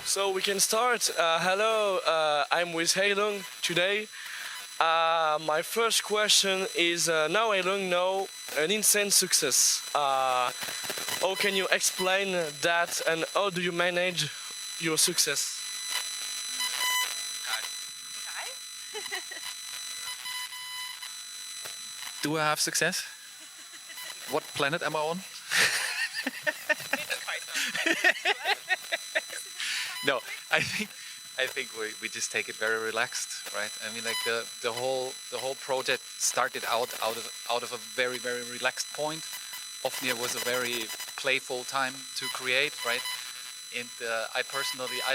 So we can start. Hello, I'm with Heilung today. My first question is, now Heilung know an insane success. How can you explain that and how do you manage your success? Do I have success? What planet am I on? No, I think we just take it very relaxed, right? I mean, like the whole project started out of a very relaxed point. Often it was a very playful time to create, right? And I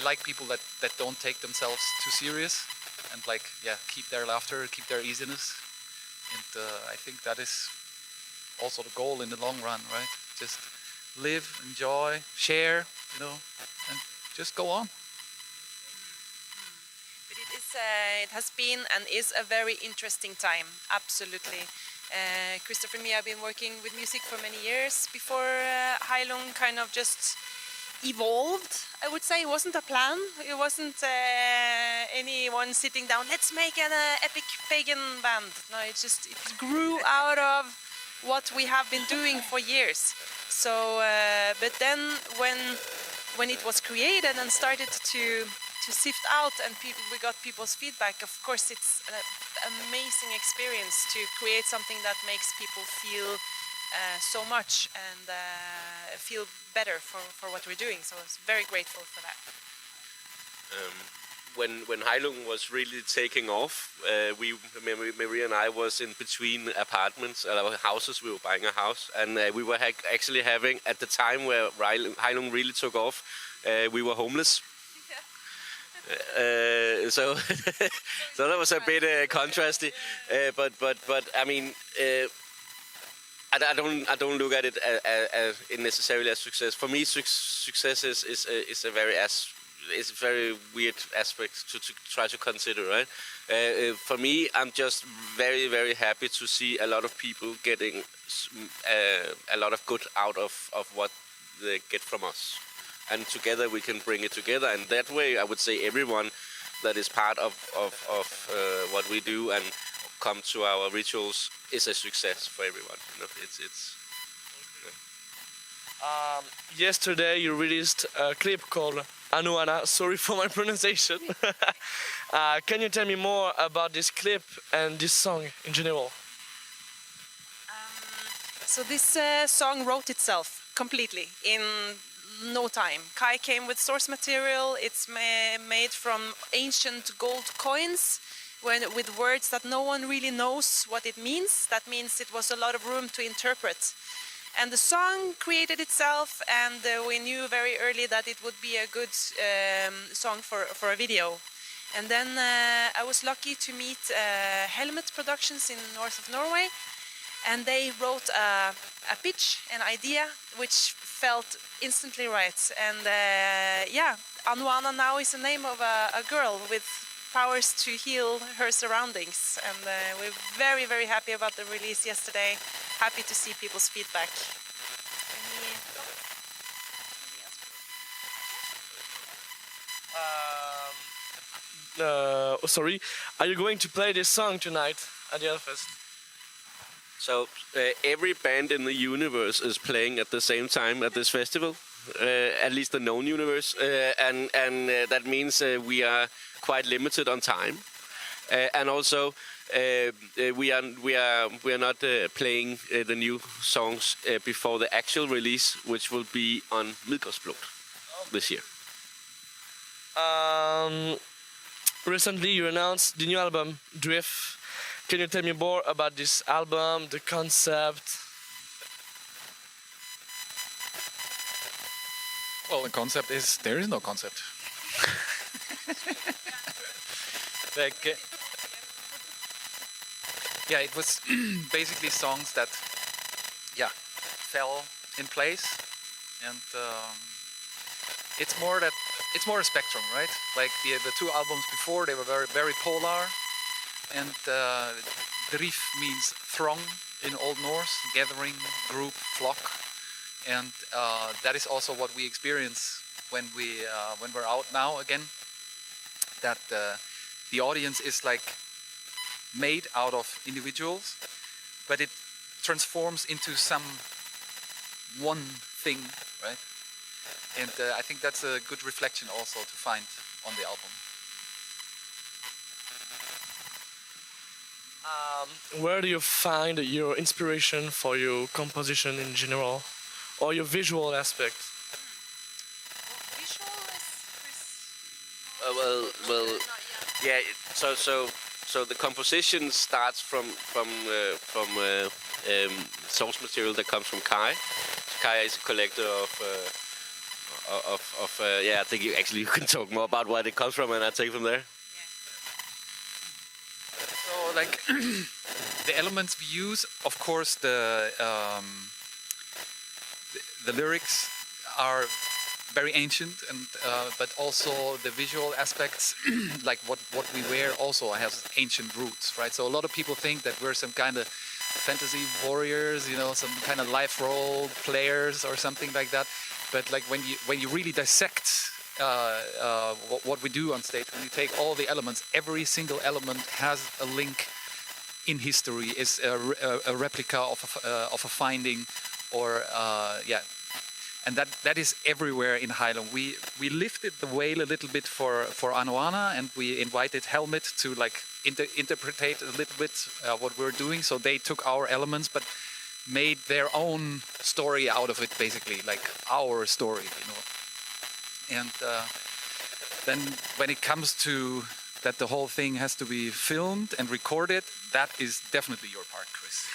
like people that don't take themselves too serious and keep their laughter, keep their easiness. And I think that is also the goal in the long run, right? Just live, enjoy, share, and just go on. But it has been and is a very interesting time, absolutely. Christopher and me have been working with music for many years before Heilung kind of just evolved, I would say. It wasn't a plan, it wasn't anyone sitting down, let's make an epic pagan band. No, it grew out of what we have been doing for years. So, but then when it was created and started to sift out and we got people's feedback, of course it's an amazing experience to create something that makes people feel so much and feel better for what we're doing. So I was very grateful for that. When Heilung was really taking off, Maria and I was in between apartments, houses. We were buying a house, and we were actually having, at the time where Heilung really took off, we were homeless. So that was a bit contrasty, but I mean, I don't look at it as necessarily as success. For me, success is a very weird aspect to try to consider, right? For me, I'm just very happy to see a lot of people getting a lot of good out of what they get from us, and together we can bring it together. And that way, I would say everyone that is part of what we do and come to our rituals is a success for everyone. Yesterday you released a clip called Anuana. Sorry for my pronunciation. Can you tell me more about this clip and this song in general? So this song wrote itself completely in no time. Kai came with source material. It's made from ancient gold coins with words that no one really knows what it means. That means it was a lot of room to interpret. And the song created itself, and we knew very early that it would be a good song for a video. And then I was lucky to meet Helmet Productions in north of Norway, and they wrote a pitch, an idea, which felt instantly right. And Anuana now is the name of a girl with powers to heal her surroundings, and we're very happy about the release yesterday. Happy to see people's feedback. Sorry, are you going to play this song tonight at the Hellfest? So every band in the universe is playing at the same time at this festival, at least the known universe, and that means we are quite limited on time, and also we are not playing the new songs before the actual release, which will be on Midgårdsblot this year. Recently you announced the new album Drift. Can you tell me more about this album, the concept? Well, the concept is there is no concept. It was basically songs that fell in place, and it's more a spectrum, right? Like the two albums before, they were very polar, and Drif means throng in Old Norse, gathering, group, flock, and that is also what we experience when we're out now again, that the audience is like made out of individuals, but it transforms into some one thing, right? And I think that's a good reflection also to find on the album. Where do you find your inspiration for your composition in general, or your visual aspect? Visual is Chris. Well, yeah. So the composition starts from source material that comes from Kai. Kai is a collector of yeah. I think you can talk more about where it comes from, and I take from there. So like the elements we use, of course, the lyrics are very ancient, and but also the visual aspects, like what we wear, also has ancient roots, right? So a lot of people think that we're some kind of fantasy warriors, you know, some kind of life role players or something like that. But like when you really dissect what we do on stage, when you take all the elements, every single element has a link in history, is a replica of a finding, or yeah. And that is everywhere in Heilung. We lifted the veil a little bit for Anoana, and we invited Helmet to like interpret a little bit what we're doing. So they took our elements, but made their own story out of it, basically, like our story, you know. And then when it comes to that the whole thing has to be filmed and recorded, that is definitely your part, Chris.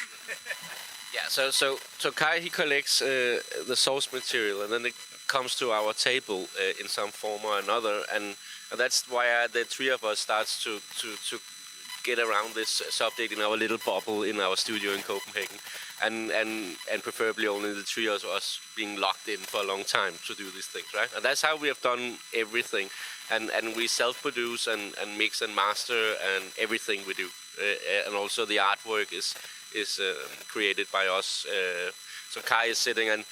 Yeah, so Kai, he collects the source material, and then it comes to our table in some form or another, and that's why the three of us starts to get around this subject in our little bubble in our studio in Copenhagen, and preferably only the three of us being locked in for a long time to do these things, right? And that's how we have done everything, and we self-produce and mix and master and everything we do, and also the artwork is created by us. So Kai is sitting and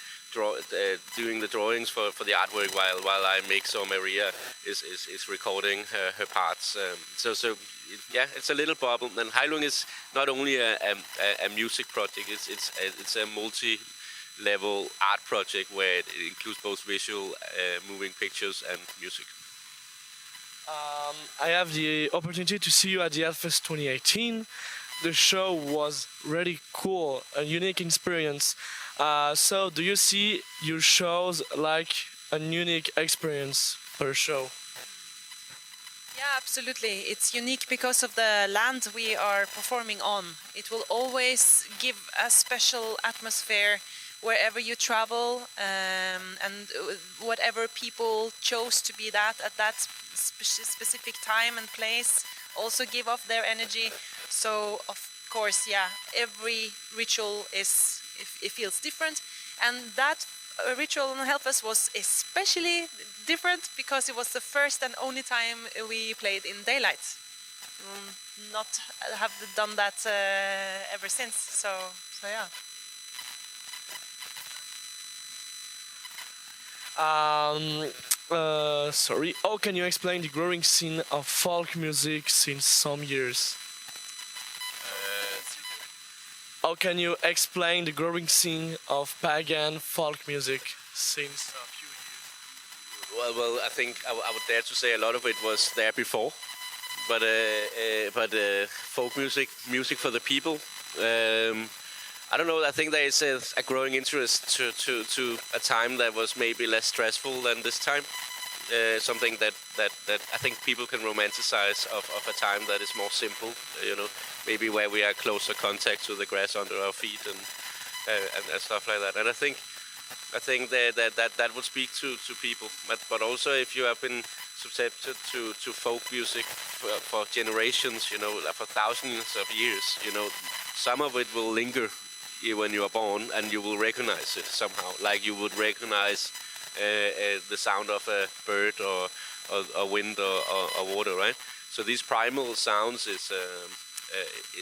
doing the drawings for the artwork while I mix, or Maria is recording her parts. So yeah, it's a little bubble. And Heilung is not only a music project; it's a multi-level art project where it includes both visual, moving pictures, and music. I have the opportunity to see you at the Hellfest 2018. The show was really cool, a unique experience. So do you see your shows like a unique experience per show? Yeah, absolutely. It's unique because of the land we are performing on. It will always give a special atmosphere wherever you travel, and whatever people chose to be that at that specific time and place also give off their energy. So of course, yeah, every ritual it feels different, and that ritual on Hellfest was especially different because it was the first and only time we played in daylight. Not have done that ever since. So yeah. Sorry. How can you explain the growing scene of folk music since some years? How can you explain the growing scene of pagan folk music since a few years? Well, I think I would dare to say a lot of it was there before, but folk music for the people. I don't know. I think there is a growing interest to a time that was maybe less stressful than this time. Something that I think people can romanticize of a time that is more simple. You know, maybe where we are closer contact to the grass under our feet and stuff like that. And I think that would speak to people. But also if you have been subjected to folk music for generations, you know, for thousands of years, you know, some of it will linger when you are born, and you will recognize it somehow, like you would recognize the sound of a bird or wind or water, right? So these primal sounds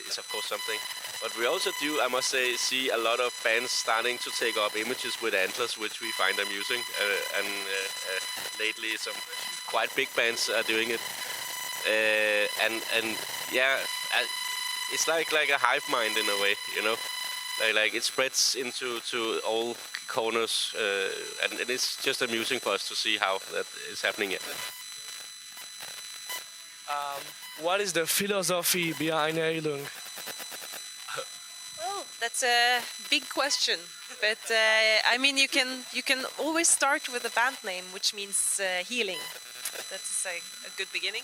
is of course something. But we also do, I must say, see a lot of bands starting to take up images with antlers, which we find amusing. And lately, some quite big bands are doing it. And yeah, it's like a hive mind in a way, you know. Like it spreads into all corners, and it's just amusing for us to see how that is happening. What is the philosophy behind Heilung? Well, that's a big question, but I mean, you can always start with a band name, which means healing. That's a good beginning.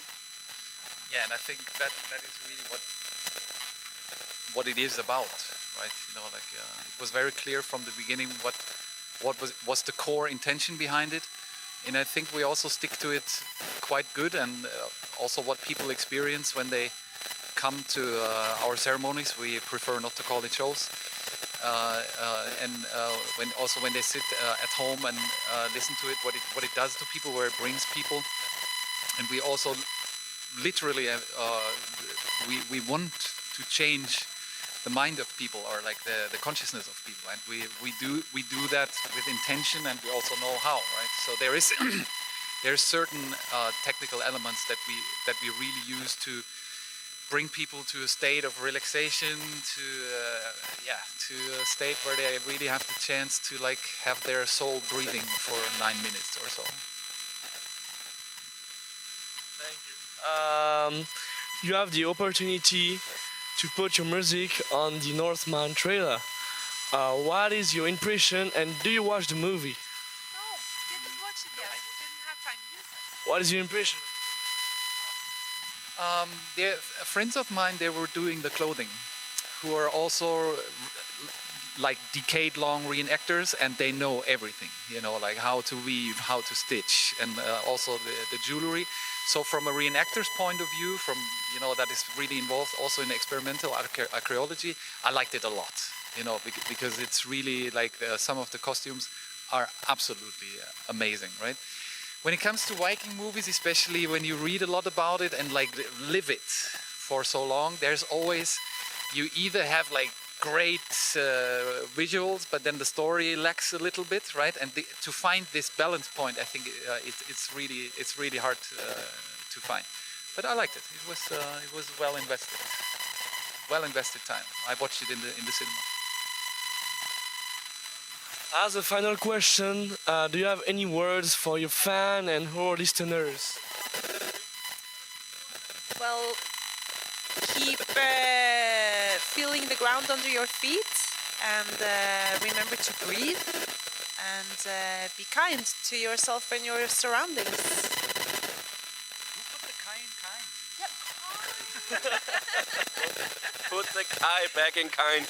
Yeah, and I think that is really what it is about, right? You know, like it was very clear from the beginning what was the core intention behind it, and I think we also stick to it quite good, and also what people experience when they come to our ceremonies. We prefer not to call it shows, and when they sit at home and listen to it, what it does to people, where it brings people, and we also literally we want to change the mind of people, or like the consciousness of people, and we do that with intention, and we also know how, right? So there's certain technical elements that we really use to bring people to a state of relaxation, to a state where they really have the chance to like have their soul breathing for 9 minutes or so. Thank you. You have the opportunity to put your music on the Northman trailer. What is your impression, and do you watch the movie? No, didn't watch it yet. Didn't have time. What is your impression? Friends of mine, they were doing the clothing, who are also like decade-long reenactors, and they know everything, you know, like how to weave, how to stitch, and also the jewelry. So from a reenactor's point of view, from, you know, that is really involved also in experimental archaeology, I liked it a lot, you know, because it's really like some of the costumes are absolutely amazing, right? When it comes to Viking movies, especially when you read a lot about it and like live it for so long, there's always, you either have like great visuals, but then the story lacks a little bit, right? And to find this balance point, I think it's really hard to find. But I liked it. It was well invested time. I watched it in the cinema. As a final question, do you have any words for your fan and our listeners? Well, keep feeling the ground under your feet, and remember to breathe, and be kind to yourself and your surroundings. Who put the kind? Yep. Put the Kai back in kind.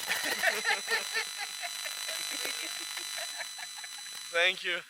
Thank you.